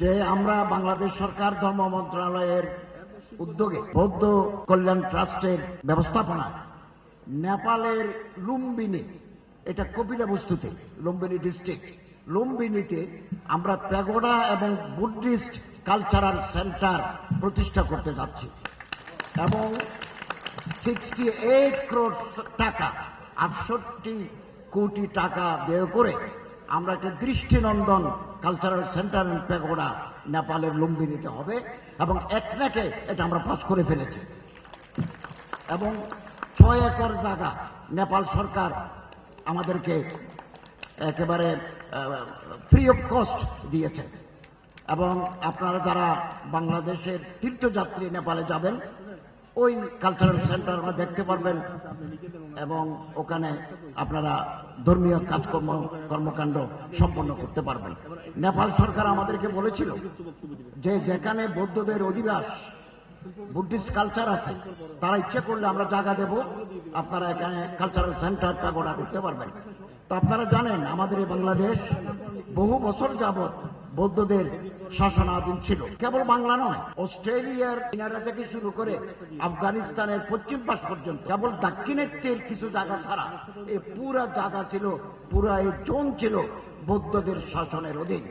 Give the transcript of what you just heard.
যে আমরা বাংলাদেশ সরকার ধর্ম মন্ত্রণালয়ের উদ্যোগে বৌদ্ধ কল্যাণ ট্রাস্টের ব্যবস্থাপনা নেপালের লুম্বিনী, এটা কপিলা বস্তুতে, লুম্বিনী ডিস্ট্রিক্ট লুম্বিনীতে আমরা প্যাগোডা এবং বুদ্ধিস্ট কালচারাল সেন্টার প্রতিষ্ঠা করতে যাচ্ছি এবং 68 crore টাকা, 68 কোটি টাকা ব্যয় করে আমরা একটা দৃষ্টিনন্দন কালচারাল সেন্টার এন্ড প্যাগোডা নেপালের লুম্বিনীতে হবে এবং একনাকে এটা আমরা পাস করে ফেলেছি এবং 6 একর জায়গা নেপাল সরকার আমাদেরকে একেবারে ফ্রি অফ কস্ট দিয়েছে এবং আপনারা যারা বাংলাদেশের তীর্থযাত্রী নেপালে যাবেন ওই কালচারাল সেন্টার আমরা দেখতে পারবেন এবং ওখানে আপনারা ধর্মীয় কাজকর্ম কর্মকাণ্ড সম্পন্ন করতে পারবেন। নেপাল সরকার আমাদেরকে বলেছিল যে যেখানে বৌদ্ধদের অধিবাস, বুদ্ধিস্ট কালচার আছে, তারা ইচ্ছে করলে আমরা জায়গা দেব, আপনারা এখানে কালচারাল সেন্টার প্যাগোডা করতে পারবেন। তো আপনারা জানেন আমাদের এই বাংলাদেশ বহু বছর যাবৎ বৌদ্ধদের শাসনাধীন ছিল। কেবল বাংলা নয়, অস্ট্রেলিয়ার কিনারা থেকে শুরু করে আফগানিস্তানের পশ্চিম পাশ পর্যন্ত কেবল দাক্ষিণাত্যের কিছু জায়গা ছাড়া এই পুরা জায়গা ছিল, পুরা এই জোন ছিল বৌদ্ধদের শাসনের অধীন।